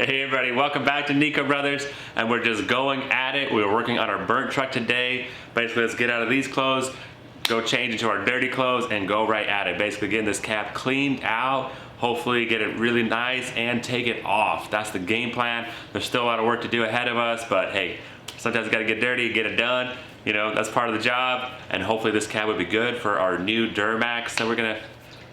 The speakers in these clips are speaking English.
Hey everybody, welcome back to Nico Brothers, and we're just going at it. We were working on our burnt truck today. Basically, let's get out of these clothes, go change into our dirty clothes, and go right at it. Basically, getting this cap cleaned out, hopefully get it really nice, and take it off. That's the game plan. There's still a lot of work to do ahead of us, but hey, sometimes you gotta get dirty, get it done. You know, that's part of the job, and hopefully this cab would be good for our new Duramax that we're gonna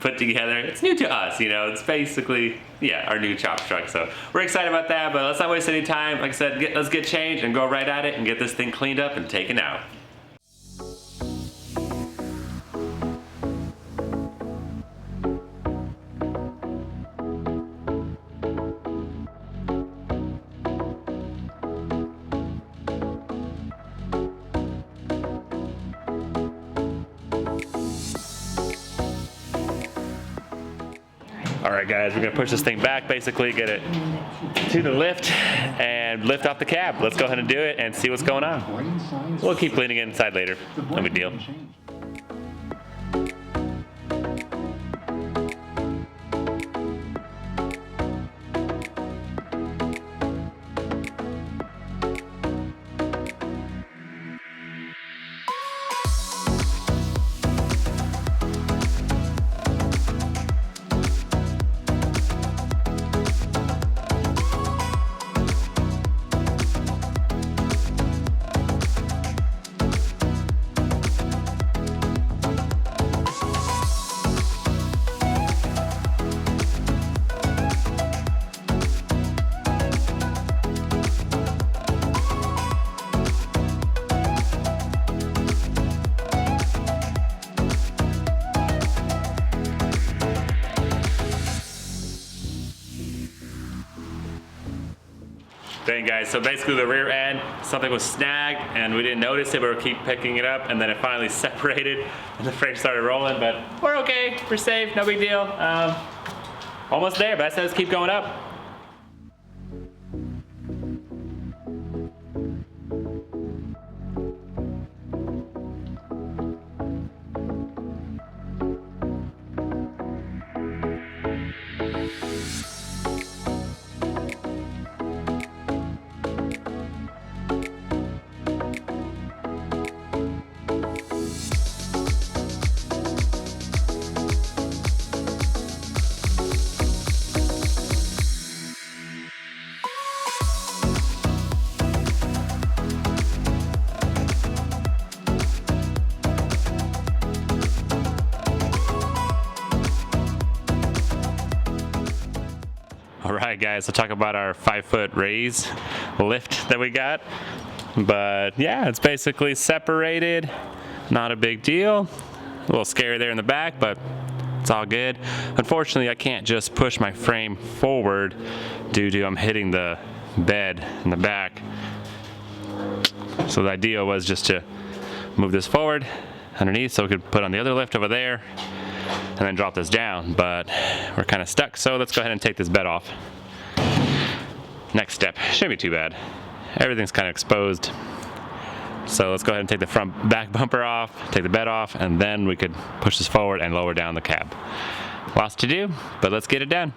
put together. It's new to us, you know, it's basically, yeah, our new chop truck. So we're excited about that, but let's not waste any time. Like I said, let's get changed and go right at it and get this thing cleaned up and taken out. Alright guys, we're going to push this thing back, basically get it to the lift and lift off the cab. Let's go ahead and do it and see what's going on. We'll keep cleaning it inside later, no big deal. Dang guys, so basically the rear end, something was snagged and we didn't notice it, but we keep picking it up and then it finally separated and the frame started rolling, but we're okay, we're safe, no big deal. Almost there, but I said let's keep going up. Alright guys, so talk about our 5-foot raise lift that we got. But yeah, it's basically separated. Not a big deal. A little scary there in the back, but it's all good. Unfortunately, I can't just push my frame forward due to I'm hitting the bed in the back. So the idea was just to move this forward underneath so we could put on the other lift over there and then drop this down, but we're kind of stuck, so let's go ahead and take this bed off. Next step, shouldn't be too bad. Everything's kind of exposed. So let's go ahead and take the back bumper off, take the bed off, and then we could push this forward and lower down the cab. Lots to do, but let's get it done.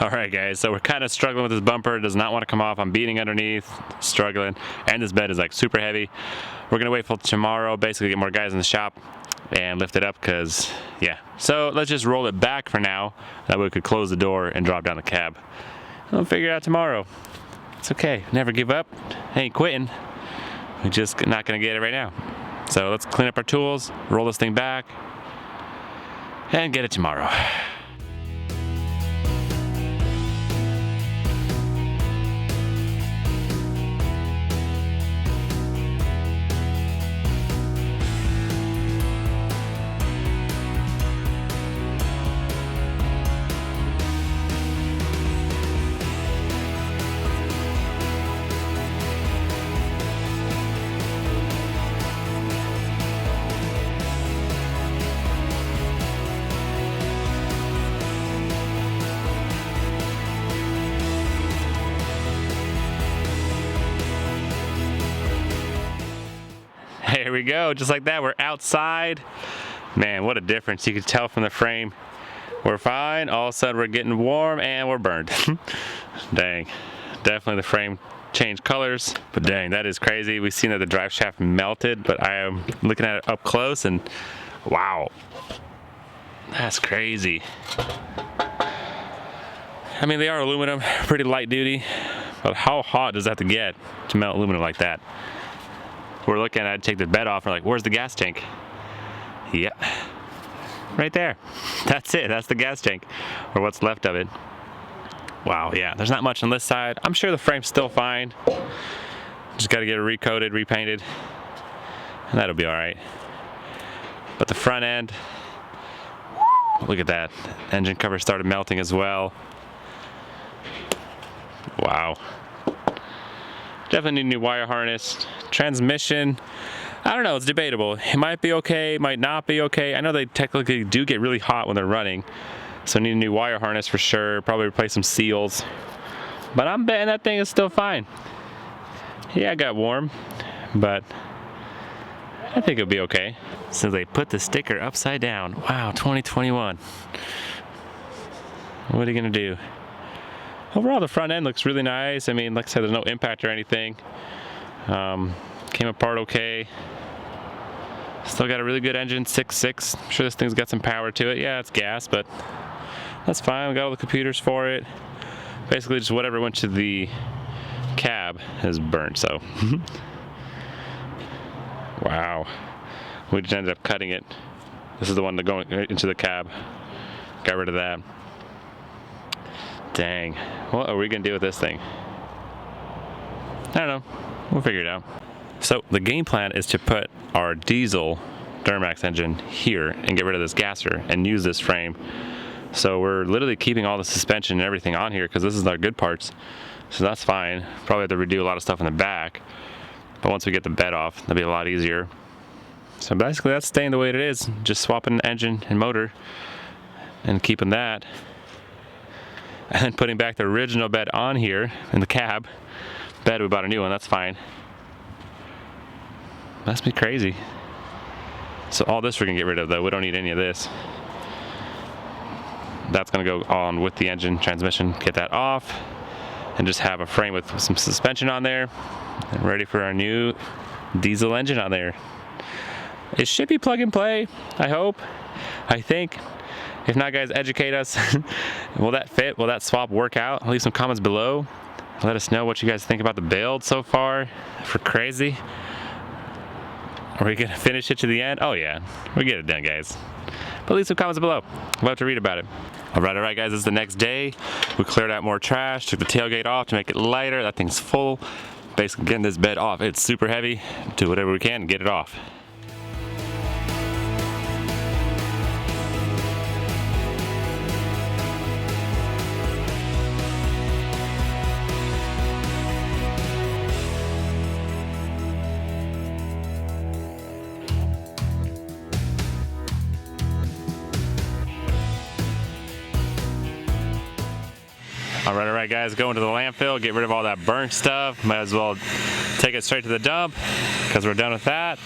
Alright guys, so we're kind of struggling with this bumper. It does not want to come off. I'm beating underneath, struggling, and this bed is like super heavy. We're gonna wait till tomorrow, basically get more guys in the shop and lift it up, because yeah. So let's just roll it back for now. That way we could close the door and drop down the cab. We'll figure it out tomorrow. It's okay. Never give up. Ain't quitting. We're just not gonna get it right now. So let's clean up our tools, roll this thing back, and get it tomorrow. There we go, just like that, we're outside. Man, what a difference. You can tell from the frame. We're fine, all of a sudden we're getting warm and we're burned. Dang, definitely the frame changed colors, but dang, that is crazy. We've seen that the drive shaft melted, but I am looking at it up close and wow, that's crazy. I mean, they are aluminum, pretty light duty, but how hot does that have to get to melt aluminum like that? We're looking at it, take the bed off, and we're like, where's the gas tank? Yep, right there. That's it, that's the gas tank, or what's left of it. Wow, yeah, there's not much on this side. I'm sure the frame's still fine. Just gotta get it recoated, repainted, and that'll be all right. But the front end, look at that. Engine cover started melting as well. Wow. Definitely need a new wire harness. Transmission, I don't know, it's debatable. It might be okay, might not be okay. I know they technically do get really hot when they're running, so need a new wire harness for sure. Probably replace some seals. But I'm betting that thing is still fine. Yeah, it got warm, but I think it'll be okay. So they put the sticker upside down. Wow, 2021. What are you gonna do? Overall, the front end looks really nice. I mean, like I said, there's no impact or anything. Came apart okay. Still got a really good engine, 6.6. I'm sure this thing's got some power to it. Yeah, it's gas, but that's fine. We got all the computers for it. Basically, just whatever went to the cab is burnt, so. Wow. We just ended up cutting it. This is the one that going into the cab. Got rid of that. Dang, what are we gonna do with this thing? I don't know, we'll figure it out. So the game plan is to put our diesel Duramax engine here and get rid of this gasser and use this frame. So we're literally keeping all the suspension and everything on here because this is our good parts. So that's fine. Probably have to redo a lot of stuff in the back. But once we get the bed off, that'll be a lot easier. So basically that's staying the way it is. Just swapping the engine and motor and keeping that. And then putting back the original bed on here in the cab. Bed, we bought a new one, that's fine. Must be crazy. So all this we're gonna get rid of though, we don't need any of this. That's gonna go on with the engine, transmission, get that off, and just have a frame with some suspension on there, and ready for our new diesel engine on there. It should be plug and play, I hope, I think. If not, guys, educate us. Will that fit? Will that swap work out? Leave some comments below. Let us know what you guys think about the build so far. For crazy. Are we gonna finish it to the end? Oh yeah, we get it done, guys. But leave some comments below. I'd love to read about it. All right, guys, this is the next day. We cleared out more trash, took the tailgate off to make it lighter. That thing's full. Basically getting this bed off. It's super heavy. Do whatever we can to get it off. All right, guys, going to the landfill, get rid of all that burnt stuff. Might as well take it straight to the dump because we're done with that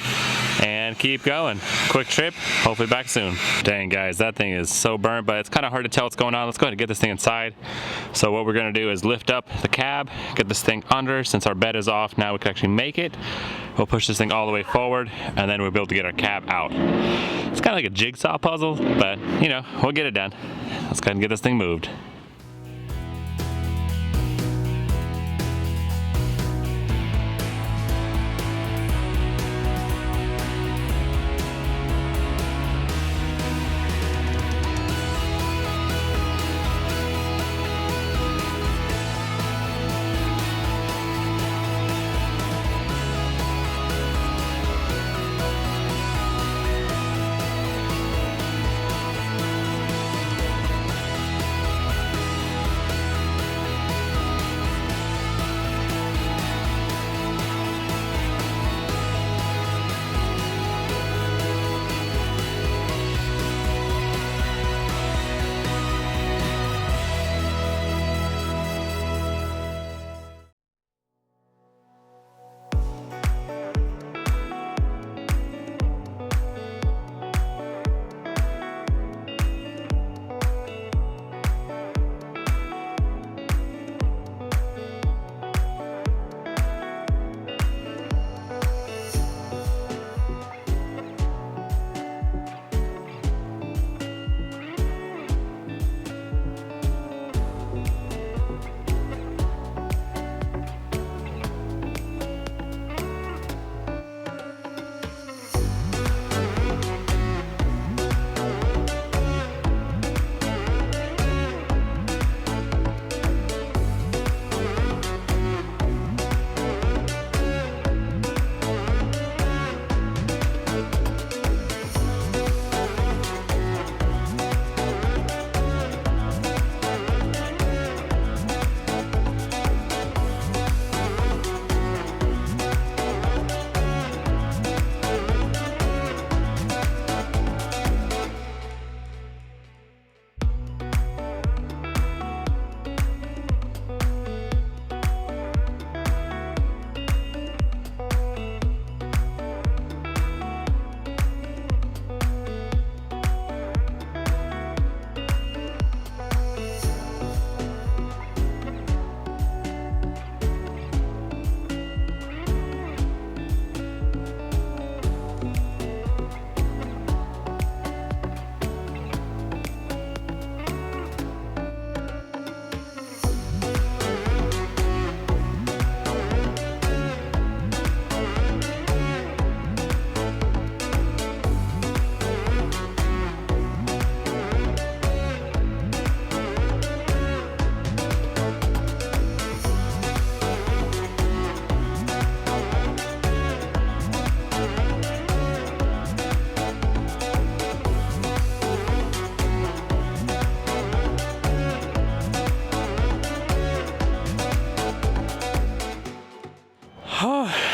and keep going. Quick trip, hopefully back soon. Dang, guys, that thing is so burnt, but it's kind of hard to tell what's going on. Let's go ahead and get this thing inside. So what we're gonna do is lift up the cab, get this thing under. Since our bed is off, now we can actually make it. We'll push this thing all the way forward and then we'll be able to get our cab out. It's kind of like a jigsaw puzzle, but you know, we'll get it done. Let's go ahead and get this thing moved.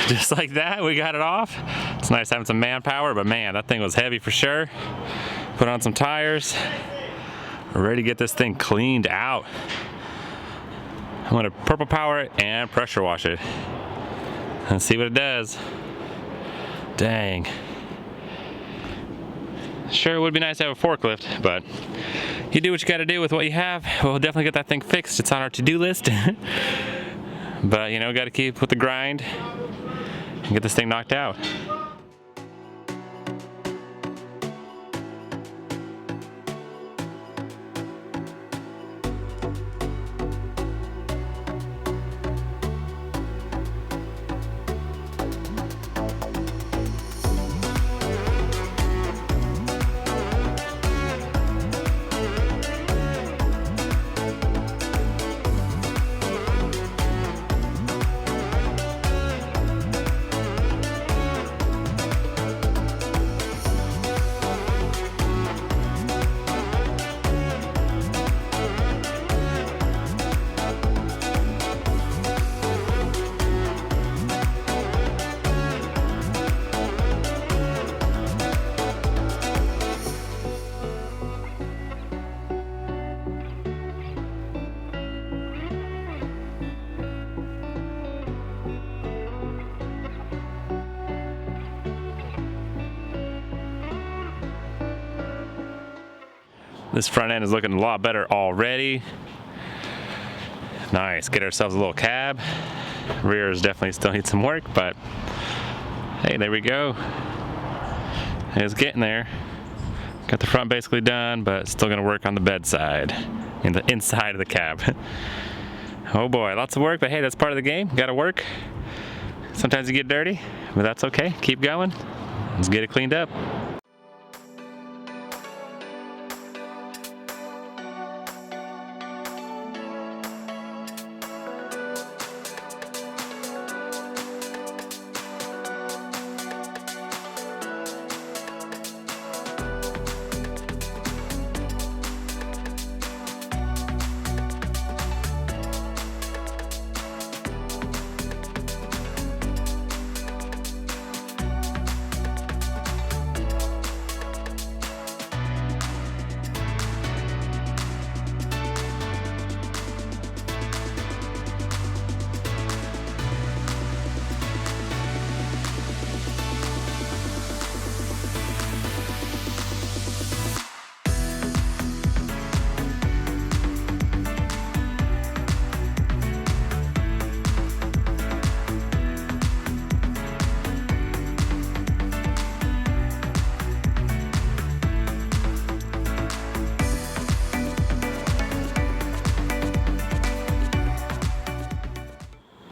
Just like that, we got it off. It's nice having some manpower, but man, that thing was heavy for sure. Put on some tires. We're ready to get this thing cleaned out. I'm gonna purple power it and pressure wash it and see what it does. Dang. Sure, it would be nice to have a forklift, but you do what you gotta do with what you have. We'll definitely get that thing fixed. It's on our to-do list. But you know, gotta keep with the grind and get this thing knocked out. This front end is looking a lot better already. Nice, get ourselves a little cab. Rear is definitely still needs some work, but hey, there we go. It's getting there. Got the front basically done, but still gonna work on the bed side, in the inside of the cab. Oh boy, lots of work, but hey, that's part of the game. Gotta work. Sometimes you get dirty, but that's okay. Keep going. Let's get it cleaned up.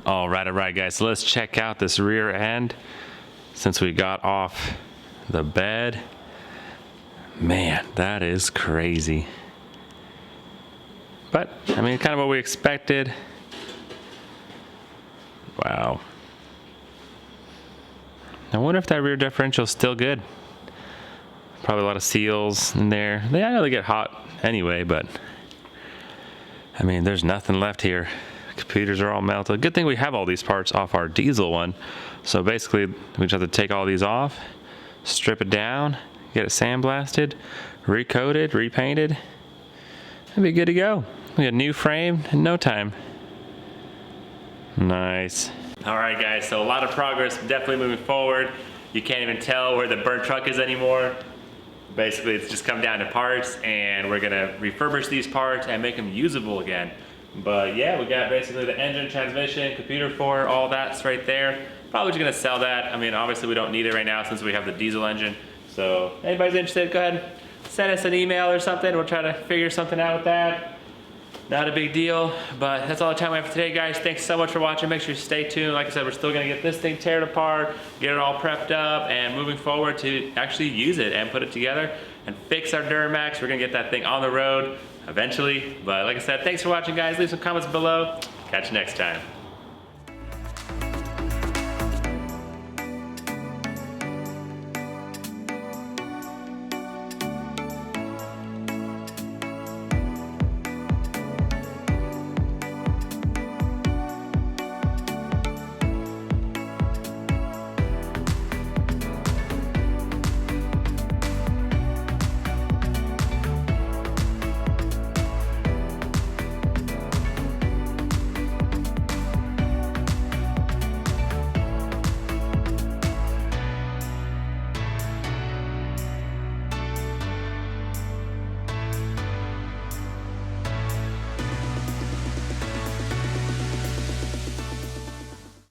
All right, guys, so let's check out this rear end since we got off the bed. Man, that is crazy. But, I mean, kind of what we expected. Wow. I wonder if that rear differential is still good. Probably a lot of seals in there. I know they get hot anyway, but I mean, there's nothing left here. Computers are all melted. Good thing we have all these parts off our diesel one. So basically, we just have to take all these off, strip it down, get it sandblasted, recoated, repainted. That'd be good to go. We got a new frame in no time. Nice. All right, guys, so a lot of progress, definitely moving forward. You can't even tell where the burnt truck is anymore. Basically, it's just come down to parts, and we're gonna refurbish these parts and make them usable again. But yeah, we got basically the engine, transmission, computer for all that's right there. Probably just gonna sell that. I mean, obviously we don't need it right now since we have the diesel engine. So anybody's interested, go ahead, send us an email or something. We'll try to figure something out with that. Not a big deal, but that's all the time we have for today, guys. Thanks so much for watching. Make sure you stay tuned. Like I said, we're still gonna get this thing teared apart, get it all prepped up, and moving forward to actually use it and put it together and fix our Duramax. We're gonna get that thing on the road eventually. But like I said, thanks for watching, guys. Leave some comments below. Catch you next time.